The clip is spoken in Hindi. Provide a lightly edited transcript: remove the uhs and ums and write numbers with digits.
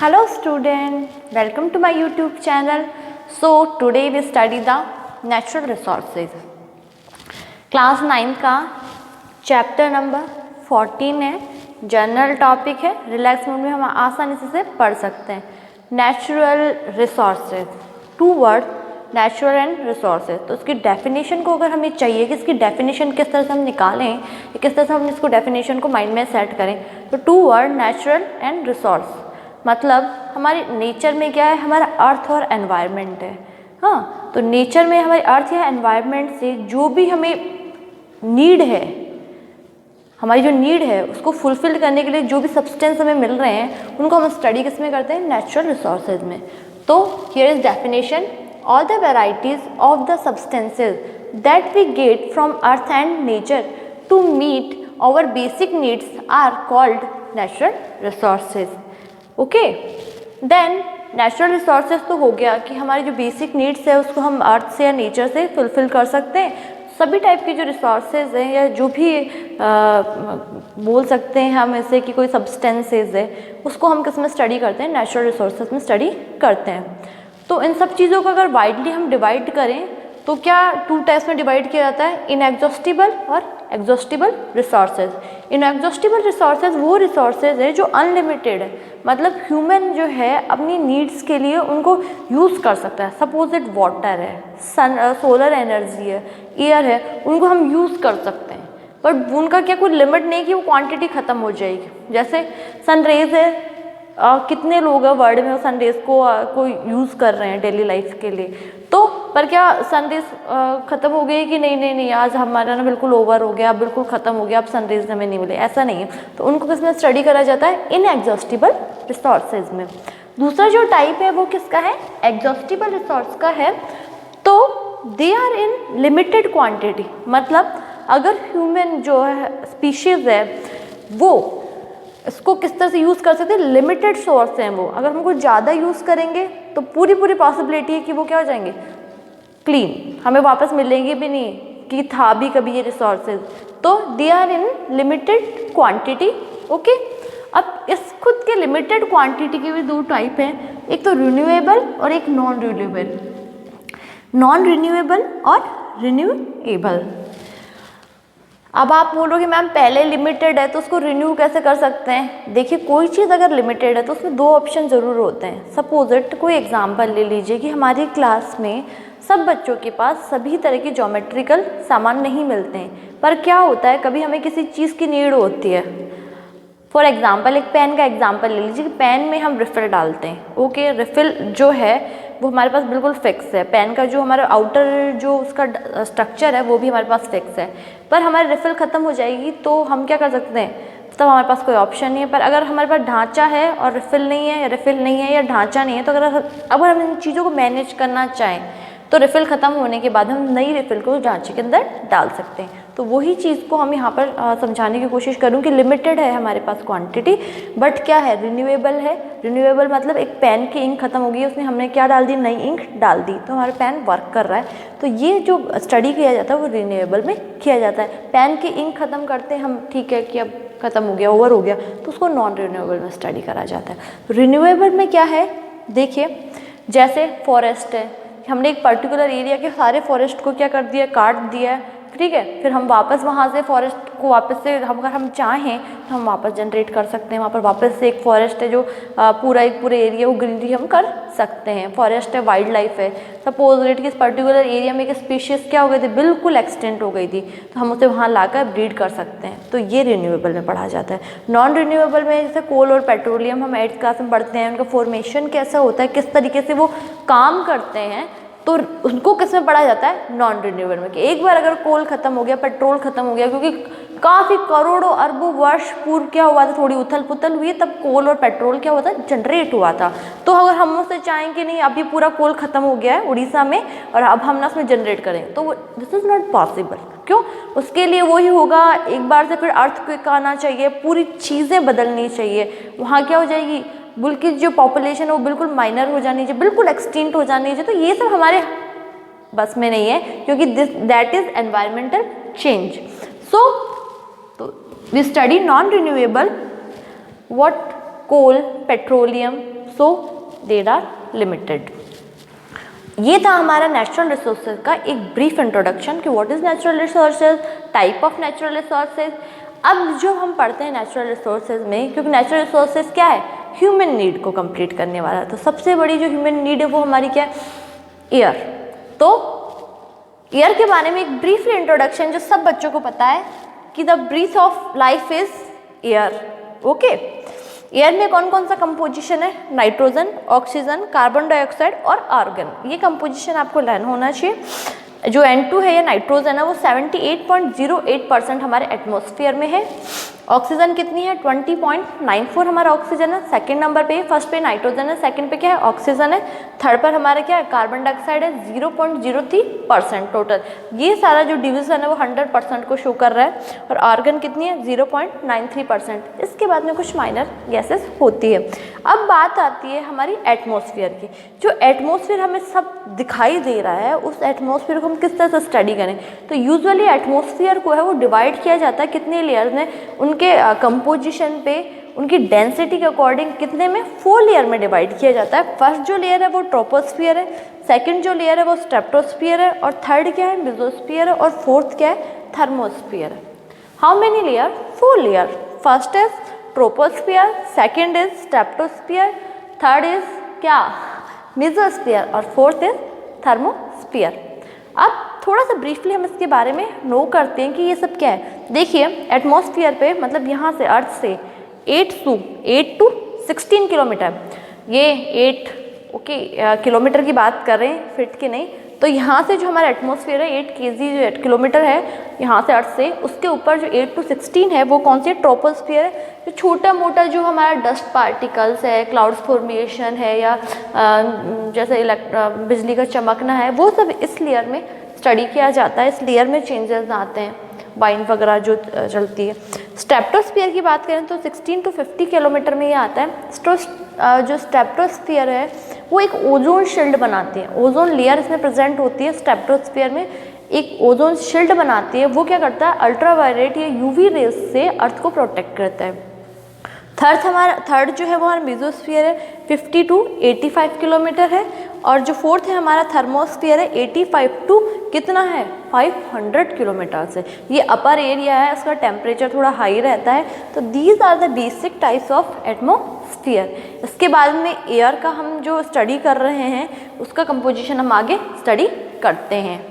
Hello student, welcome to my YouTube channel. So today we study the natural resources. Class 9 का चैप्टर नंबर 14 है, जनरल टॉपिक है, रिलैक्स मोड में हम आसानी से पढ़ सकते हैं. Natural resources, two word natural and resources. तो उसकी डेफिनेशन को अगर हमें चाहिए कि इसकी डेफिनेशन किस तरह से हम निकालें या किस तरह से हम इसको डेफिनेशन को माइंड में सेट करें, तो two word natural and resource मतलब हमारे नेचर में क्या है, हमारा अर्थ और एनवायरनमेंट है. हाँ, तो नेचर में हमारे अर्थ या एनवायरनमेंट से जो भी हमें नीड है, हमारी जो नीड है उसको फुलफिल करने के लिए जो भी सब्सटेंस हमें मिल रहे हैं उनको हम स्टडी किस में करते हैं, नेचुरल रिसोर्सेज में. तो here is definition, all the varieties of the substances that we get from earth and nature to meet our basic needs are called natural resources. Okay, then natural resources तो हो गया कि हमारी जो बेसिक नीड्स है उसको हम अर्थ से या नेचर से फुलफिल कर सकते हैं. सभी टाइप की जो रिसोर्सेज हैं या जो भी बोल सकते हैं हम ऐसे कि कोई सब्सटेंसेज है उसको हम किस में स्टडी करते हैं, नेचुरल रिसोर्सेज में स्टडी करते हैं. तो इन सब चीज़ों को अगर वाइडली हम डिवाइड करें तो क्या टू टाइप्स में डिवाइड किया जाता है, इनएग्जॉस्टिबल और एग्जॉस्टिबल रिसोर्सेज. इनएग्जॉस्टिबल रिसोर्सेज वो रिसोर्सेज है जो अनलिमिटेड है, मतलब ह्यूमन जो है अपनी नीड्स के लिए उनको यूज़ कर सकता है. सपोज इट वाटर है, सोलर एनर्जी है, एयर है, उनको हम यूज़ कर सकते हैं. बट उनका क्या कोई लिमिट नहीं कि वो क्वांटिटी ख़त्म हो जाएगी. जैसे सनरेज है, कितने लोग हैं वर्ल्ड में सनरेज को यूज़ कर रहे हैं डेली लाइफ के लिए. तो पर क्या सनरेज ख़त्म हो गई कि नहीं आज हमारा ना बिल्कुल ओवर हो गया, अब बिल्कुल ख़त्म हो गया, अब सनरेज हमें नहीं मिले, ऐसा नहीं है. तो उनको किसमें स्टडी करा जाता है, इनएग्जॉस्टिबल रिसोर्सेज में. दूसरा जो टाइप है वो किसका है, एग्जॉस्टिबल रिसोर्स का है. तो they are in limited quantity, मतलब अगर ह्यूमन जो है स्पीशीज़ है वो इसको किस तरह से यूज़ कर सकते हैं, लिमिटेड सोर्स हैं वो. अगर हम कुछ ज़्यादा यूज़ करेंगे तो पूरी पॉसिबिलिटी है कि वो क्या हो जाएंगे, क्लीन, हमें वापस मिलेंगे भी नहीं कि था भी कभी ये रिसोर्सेज. तो they are in limited quantity. Okay, अब इस खुद के लिमिटेड क्वांटिटी के भी दो टाइप हैं, एक तो रिन्यूएबल और एक नॉन रिन्यूएबल. नॉन रिन्यूएबल और रिन्यूएबल. अब आप बोलोगे मैम पहले लिमिटेड है तो उसको रिन्यू कैसे कर सकते हैं. देखिए, कोई चीज़ अगर लिमिटेड है तो उसमें दो ऑप्शन ज़रूर होते हैं. सपोज इट, कोई एग्जांपल ले लीजिए कि हमारी क्लास में सब बच्चों के पास सभी तरह के ज्योमेट्रिकल सामान नहीं मिलते हैं, पर क्या होता है कभी हमें किसी चीज़ की नीड होती है. फॉर एग्जाम्पल एक पेन का एग्जाम्पल ले लीजिए कि पेन में हम रिफ़िल डालते हैं. ओके, रिफ़िल जो है वो हमारे पास बिल्कुल फिक्स है, पेन का जो हमारा आउटर जो उसका स्ट्रक्चर है वो भी हमारे पास फिक्स है. पर हमारी रिफ़िल ख़त्म हो जाएगी तो हम क्या कर सकते हैं, तब हमारे पास कोई ऑप्शन नहीं है. पर अगर हमारे पास ढांचा है और रिफ़िल नहीं है, या रिफ़िल नहीं है या ढांचा नहीं है, तो अगर हम इन चीज़ों को मैनेज करना चाहें तो रिफ़िल ख़त्म होने के बाद हम नई रिफ़िल को ढांचे के अंदर डाल सकते हैं. तो वही चीज़ को हम यहाँ पर समझाने की कोशिश करूँ कि लिमिटेड है हमारे पास क्वांटिटी, बट क्या है, रिन्यूएबल है. रिन्यूएबल मतलब एक पेन की इंक ख़त्म हो गई, उसमें हमने क्या डाल दी, नई इंक डाल दी, तो हमारा पेन वर्क कर रहा है. तो ये जो स्टडी किया जाता है वो रिन्यूएबल में किया जाता है. पेन की इंक ख़त्म करते हैं हम, ठीक है कि अब ख़त्म हो गया, ओवर हो गया, तो उसको नॉन रिन्यूएबल में स्टडी करा जाता है. रिन्यूएबल में क्या है, देखिए जैसे फॉरेस्ट है, हमने एक पर्टिकुलर एरिया के सारे फॉरेस्ट को क्या कर दिया, काट दिया है, ठीक है. फिर हम वापस वहाँ से फॉरेस्ट को वापस से अगर हम चाहें तो हम वापस जनरेट कर सकते हैं. वहाँ पर वापस से एक फॉरेस्ट है जो पूरे एरिया वो ग्रीनरी हम कर सकते हैं. फॉरेस्ट है, वाइल्ड लाइफ है. सपोज इट कि इस पर्टिकुलर एरिया में एक स्पीशीज़ क्या हो गई थी, बिल्कुल एक्सटेंट हो गई थी, तो हम उसे वहाँ लाकर ब्रीड कर सकते हैं. तो ये रिन्यूएबल में पढ़ा जाता है. नॉन रिन्यूएबल में जैसे कोल और पेट्रोलियम हम 8th क्लास में पढ़ते हैं, उनका फॉर्मेशन कैसा होता है, किस तरीके से वो काम करते हैं, तो उनको किस में पढ़ा जाता है, नॉन रिन्यूएबल में. कि एक बार अगर कोल ख़त्म हो गया, पेट्रोल ख़त्म हो गया, क्योंकि काफ़ी करोड़ों अरबों वर्ष पूर्व क्या हुआ था, थोड़ी उथल पुथल हुई, तब कोल और पेट्रोल क्या हुआ था, जनरेट हुआ था. तो अगर हम उससे चाहें कि नहीं अभी पूरा कोल ख़त्म हो गया है उड़ीसा में और अब हम ना उसमें जनरेट करें, तो दिस इज़ नॉट पॉसिबल. क्यों, उसके लिए वही होगा, एक बार से फिर अर्थक्वेक आना चाहिए, पूरी चीज़ें बदलनी चाहिए. वहाँ क्या हो जाएगी, बिल्कुल जो पॉपुलेशन है वो बिल्कुल माइनर हो जानी चाहिए, बिल्कुल एक्सटिंक्ट हो जानी चाहिए. तो ये सब हमारे बस में नहीं है, क्योंकि that is environmental change. So we study non renewable, what, coal, petroleum, so they are limited. ये था हमारा नेचुरल रिसोर्सेज का एक ब्रीफ इंट्रोडक्शन कि what is natural resources, type of natural resources. अब जो हम पढ़ते हैं नेचुरल रिसोर्सेज में, क्योंकि नेचुरल रिसोर्सेज क्या है, ह्यूमन नीड को कंप्लीट करने वाला है, तो सबसे बड़ी जो ह्यूमन नीड है वो हमारी क्या है, एयर। तो एयर के बारे में एक ब्रीफली इंट्रोडक्शन जो सब बच्चों को पता है कि the breath of life is air. Okay, air में कौन कौन सा कंपोजिशन है, नाइट्रोजन, ऑक्सीजन, कार्बन डाइऑक्साइड और आर्गन। ये कंपोजिशन आपको लर्न होना चाहिए। जो N2 है या नाइट्रोजन है वो 78.08% हमारे एटमॉस्फेयर में है। ऑक्सीजन कितनी है, 20.94 हमारा ऑक्सीजन है सेकंड नंबर पे। फर्स्ट पे नाइट्रोजन है, सेकंड पे क्या है, ऑक्सीजन है। थर्ड पर हमारा क्या है, कार्बन डाइऑक्साइड है, 0.03% टोटल। ये सारा जो डिवीजन है वो 100% को शो कर रहा है। और आर्गन कितनी है, 0.93%। इसके बाद में कुछ माइनर गैसेस होती है। अब बात आती है हमारी एटमॉस्फेयर की। जो एटमॉस्फेयर हमें सब दिखाई दे रहा है, उस एटमॉस्फेयर को हम किस तरह से स्टडी करें, तो यूजुअली एटमॉस्फेयर को है वो डिवाइड किया जाता है कितने लेयर्स में, उनके कंपोजिशन पे, उनकी डेंसिटी के अकॉर्डिंग कितने में, 4 लेयर में डिवाइड किया जाता है। फर्स्ट जो लेयर है वो ट्रोपोस्फियर है, सेकंड जो लेयर है वो स्ट्रेटोस्फियर है, और थर्ड क्या है, मेसोस्फियर है, और फोर्थ क्या है, थर्मोस्फियर है। How many layer, 4 layer. First is troposphere, second is stratosphere, third is क्या, मेसोस्फियर, और फोर्थ इज थर्मोस्फियर। अब थोड़ा सा ब्रीफली हम इसके बारे में नो करते हैं कि ये सब क्या है। देखिए एटमॉस्फेयर पे, मतलब यहाँ से अर्थ से 8 to 16 किलोमीटर, ये 8 किलोमीटर की बात कर रहे हैं, फीट की नहीं। तो यहाँ से जो हमारा एटमॉस्फेयर है 8 kg जो 8 किलोमीटर है यहाँ से अर्थ से, उसके ऊपर जो 8 to 16 है वो कौन सी, ट्रोपोस्फियर है। जो छोटा मोटा जो हमारा डस्ट पार्टिकल्स है, क्लाउड्स फॉर्मेशन है, या जैसे बिजली का चमकना है, वो सब इस लेयर में स्टडी किया जाता है। इस लेयर में चेंजेस आते हैं, वाइन वगैरह जो चलती है। स्ट्रेटोस्फियर की बात करें तो 16 to 50 किलोमीटर में ये आता है। जो स्ट्रेटोस्फियर है वो एक ओजोन शील्ड बनाती है, ओजोन लेयर इसमें प्रेजेंट होती है। स्ट्रेटोस्फियर में एक ओजोन शील्ड बनाती है, वो क्या करता है, अल्ट्रावायलेट या यूवी रेज से अर्थ को प्रोटेक्ट करता है। थर्ड जो है वो हमारा मेसोस्फियर है, 50 to 85 किलोमीटर है। और जो फोर्थ है हमारा थर्मोस्फियर है, 85 to कितना है, 500 किलोमीटर से। ये अपर एरिया है, उसका टेम्परेचर थोड़ा हाई रहता है। तो these are the basic types of atmosphere. इसके बाद में एयर का हम जो स्टडी कर रहे हैं उसका कंपोजिशन हम आगे स्टडी करते हैं।